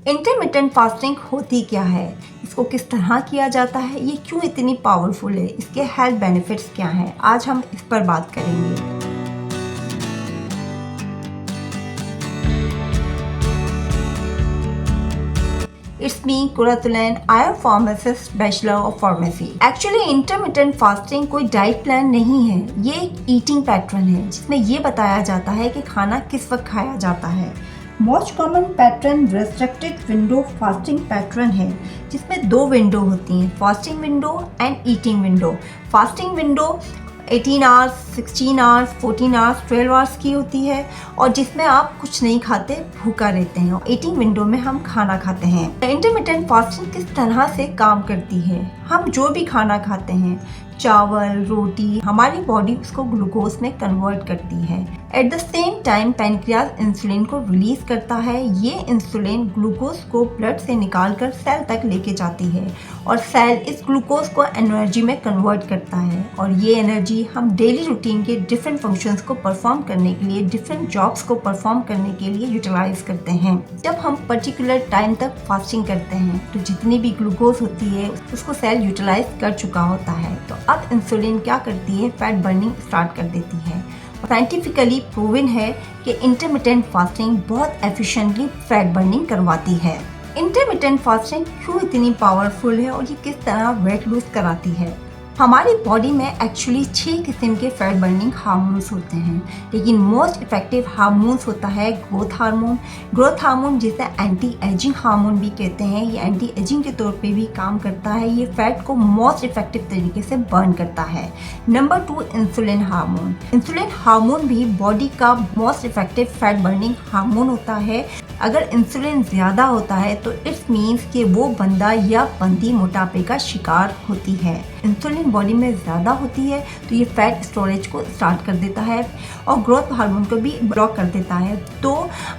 Intermittent fasting होती क्या है, इसको किस तरह किया जाता है, ये क्यों इतनी पावरफुल है, इसके हेल्थ बेनिफिट्स क्या हैं, आज हम इस पर बात करेंगे। It's me, Kuratulan. I am pharmacist, bachelor of pharmacy. Actually, intermittent fasting कोई डाइट प्लान नहीं है, ये एक ईटिंग पैटर्न है जिसमें ये बताया जाता है कि खाना किस वक्त खाया जाता है। Most common pattern restricted window fasting pattern है जिसमें दो विंडो होती हैं, fasting window and eating window. Fasting window 18 hours, 16 hours, 14 hours, 12 hours की होती है और जिसमें आप कुछ नहीं खाते, भूखा रहते हैं। ईटिंग विंडो में हम खाना खाते हैं। इंटरमिटेंट फास्टिंग किस तरह से काम करती है, हम जो भी खाना खाते हैं, चावल, रोटी, हमारी बॉडी उसको ग्लूकोज में कन्वर्ट करती है। At the same time pancreas insulin को रिलीज करता है। ये इंसुलिन ग्लूकोज को ब्लड से निकालकर सेल तक लेके जाती है और सेल इस ग्लूकोज को एनर्जी में कन्वर्ट करता है और ये एनर्जी हम डेली रूटीन के डिफरेंट फंक्शंस को परफॉर्म करने के लिए, डिफरेंट जॉब्स को परफॉर्म करने के लिए यूटिलाइज करते हैं। जब हम पर्टिकुलर टाइम तक फास्टिंग करते हैं तो जितनी भी ग्लूकोज होती है उसको सेल यूटिलाइज कर चुका होता है। तो अब इंसुलिन क्या करती है, फैट बर्निंग स्टार्ट कर देती है। साइंटिफिकली प्रूवन है कि इंटरमिटेंट फास्टिंग बहुत एफिशिएंटली फैट बर्निंग करवाती है। इंटरमिटेंट फास्टिंग क्यों इतनी पावरफुल है और ये किस तरह वेट लूज कराती है। हमारी बॉडी में एक्चुअली 6 किस्म के फैट बर्निंग हार्मोन्स होते हैं, लेकिन मोस्ट इफेक्टिव हार्मोन्स होता है ग्रोथ हार्मोन। ग्रोथ हार्मोन जिसे एंटी एजिंग हार्मोन भी कहते हैं, ये एंटी एजिंग के तौर पे भी काम करता है। ये फैट को मोस्ट इफेक्टिव तरीके से बर्न करता है। Number 2 insulin hormone. Insulin hormone भी बॉडी का most effective fat burning hormone होता है। अगर इंसुलिन ज़्यादा होता है तो इट्स मीन्स कि वो बंदा या बंदी मोटापे का शिकार होती है। इंसुलिन बॉडी में ज़्यादा होती है तो ये फैट स्टोरेज को स्टार्ट कर देता है और ग्रोथ हार्मोन को भी ब्लॉक कर देता है। तो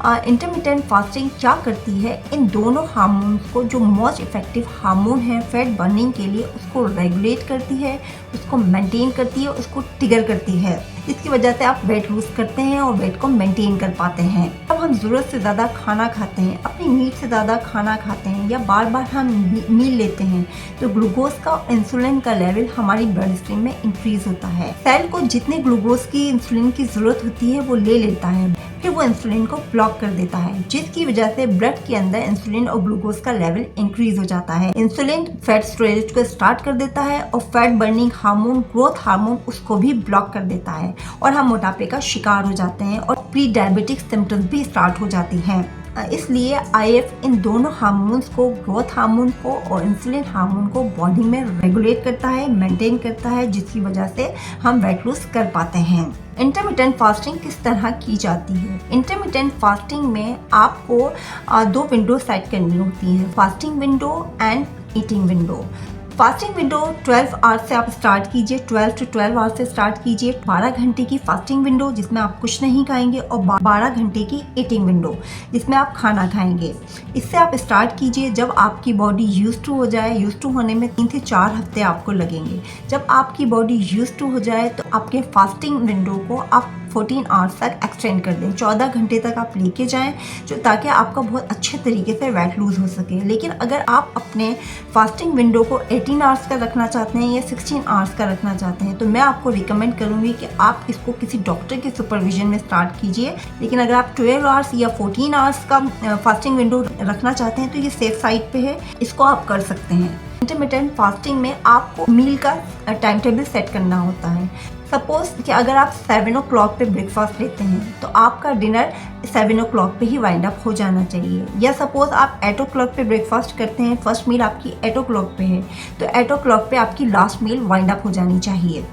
इंटरमिटेंट फास्टिंग क्या करती है, इन दोनों हार्मोन्स को, जो मोस्ट इफेक्टिव हार्मोन है फैट बर्निंग के लिए, उसको रेगुलेट करती है, उसको मेंटेन करती है, उसको ट्रिगर करती है। इसकी वजह से आप वेट लूज करते हैं और वेट को मेंटेन कर पाते हैं। अब हम ज़रूरत से ज़्यादा खाना खाते हैं, अपनी नीड से ज़्यादा खाना खाते हैं या बार बार हम मील लेते हैं तो ग्लूकोज का और इंसुलिन का लेवल हमारी ब्लड स्ट्रीम में इंक्रीज होता है। सेल को जितने ग्लूकोज की, इंसुलिन की ज़रूरत होती है वो ले लेता है, फिर वो इंसुलिन को ब्लॉक कर देता है, जिसकी वजह से ब्लड के अंदर इंसुलिन और ग्लूकोज का लेवल इंक्रीज हो जाता है। इंसुलिन फैट स्टोरेज को स्टार्ट कर देता है और fat burning hormone, growth hormone, उसको भी ब्लॉक कर देता है और हम मोटापे का शिकार हो जाते हैं और प्री डायबिटिक सिम्टम्स भी स्टार्ट हो जाती हैं। इसलिए आईएफ इन दोनों हार्मोन्स को, ग्रोथ हार्मोन को और इंसुलिन हार्मोन को बॉडी में रेगुलेट करता है, मेंटेन करता है, जिसकी वजह से हम वेट लूज कर पाते हैं। इंटरमिटेंट फास्टिंग किस तरह की जाती है। इंटरमिटेंट फास्टिंग में आपको 2 विंडो सेट करनी होती हैं, fasting window and eating window. Fasting window 12 hours से आप स्टार्ट कीजिए, 12 to 12 आवर्स से स्टार्ट कीजिए। 12 घंटे की फास्टिंग विंडो जिसमें आप कुछ नहीं खाएंगे और 12 घंटे की ईटिंग विंडो जिसमें आप खाना खाएंगे। इससे आप स्टार्ट कीजिए। जब आपकी बॉडी यूज्ड टू हो जाए, यूज्ड टू होने में 3 से 4 हफ्ते आपको लगेंगे। जब आपकी बॉडी यूज्ड टू हो जाए तो आपके फास्टिंग विंडो को आप 14 आवर्स तक एक्सटेंड कर दें, 14 घंटे तक आप लेके जाएं, जो ताकि आपका बहुत अच्छे तरीके से वेट लूज हो सके। लेकिन अगर आप अपने फास्टिंग विंडो को 18 आवर्स का रखना चाहते हैं या 16 आवर्स का रखना चाहते हैं तो मैं आपको रिकमेंड करूंगी कि आप इसको किसी डॉक्टर के सुपरविजन में स्टार्ट कीजिए। लेकिन अगर आप 12 आवर्स या 14 आवर्स का फास्टिंग विंडो रखना चाहते हैं तो ये सेफ साइड पे है, इसको आप कर सकते हैं। इंटरमिटेंट फास्टिंग में आपको मील का टाइम टेबल सेट करना होता है। सपोज कि अगर आप 7 o'clock पे ब्रेकफास्ट लेते हैं तो आपका डिनर 7 o'clock पे ही वाइंड अप हो जाना चाहिए। या सपोज आप 8 o'clock पे ब्रेकफास्ट करते हैं, फर्स्ट मील आपकी 8 o'clock पे है तो 8 o'clock पे आपकी लास्ट मील वाइंड अप हो जानी चाहिए।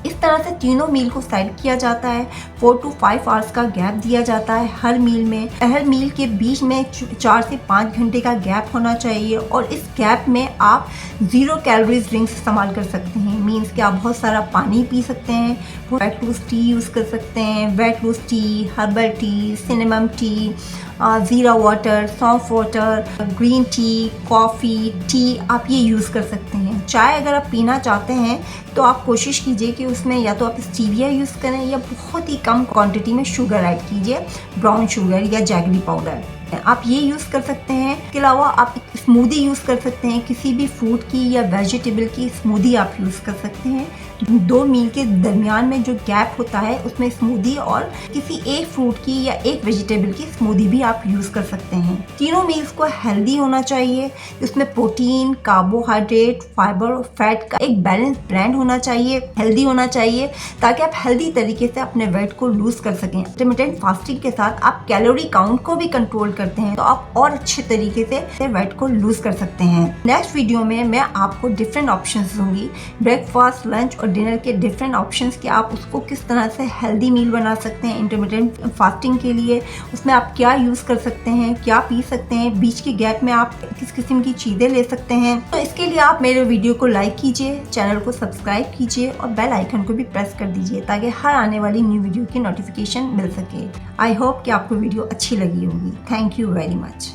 इस तरह से तीनों मील को सेट किया जाता है। 4 to 5 आवर्स का गैप दिया जाता है हर मील में। हर मील के बीच में 4 से 5 घंटे का गैप होना चाहिए और इस गैप में आप 0 कैलोरीज ड्रिंक्स इस्तेमाल कर सकते हैं। मीन्स कि आप बहुत सारा पानी पी सकते हैं, वेट लूज टी यूज़ कर सकते हैं, weight lose T, herbal tea, cinnamon T, ज़ीरा वाटर, सौंफ water, green tea, coffee, T आप ये यूज़ कर सकते हैं। चाय अगर आप पीना चाहते हैं तो आप कोशिश कीजिए कि उसमें या तो आप स्टीविया यूज़ करें या बहुत ही कम क्वांटिटी में शुगर ऐड कीजिए, ब्राउन शुगर या जैगरी पाउडर। आप ये यूज़ कर सकते हैं। इसके अलावा आप स्मूदी यूज़ कर सकते हैं, किसी भी फ्रूट की या वेजिटेबल की स्मूदी आप यूज़ कर सकते हैं। 2 मील के दरमियान में जो गैप होता है उसमें स्मूदी और किसी एक फ्रूट की या एक वेजिटेबल की स्मूदी भी आप यूज़ कर सकते हैं। तीनों मील्स को हेल्दी होना चाहिए, उसमें प्रोटीन, कार्बोहाइड्रेट, फाइबर और फैट का एक बैलेंस ब्लेंड होना चाहिए, हेल्दी होना चाहिए, ताकि आप हेल्दी तरीके से अपने वेट को लूज कर सकें। इंटरमिटेंट फास्टिंग के साथ आप कैलोरी काउंट को भी कंट्रोल करते हैं, तो आप और अच्छे तरीके से वेट को लूज कर सकते हैं। नेक्स्ट वीडियो में मैं आपको डिफरेंट ऑप्शंस दूंगी, ब्रेकफास्ट, लंच और डिनर के डिफरेंट ऑप्शंस कि आप उसको किस तरह से हेल्दी मील बना सकते हैं इंटरमिटेंट फास्टिंग के लिए। उसमें आप क्या यूज़ कर सकते हैं, क्या पी सकते हैं, बीच के गैप में आप किस किस्म की चीज़ें ले सकते हैं। तो इसके लिए आप मेरे वीडियो को लाइक कीजिए, चैनल को सब्सक्राइब कीजिए और बेल आइकन को भी प्रेस कर दीजिए ताकि हर आने वाली न्यू वीडियो की नोटिफिकेशन मिल सके। आई होप कि आपको वीडियो अच्छी लगी होगी। Thank you very much.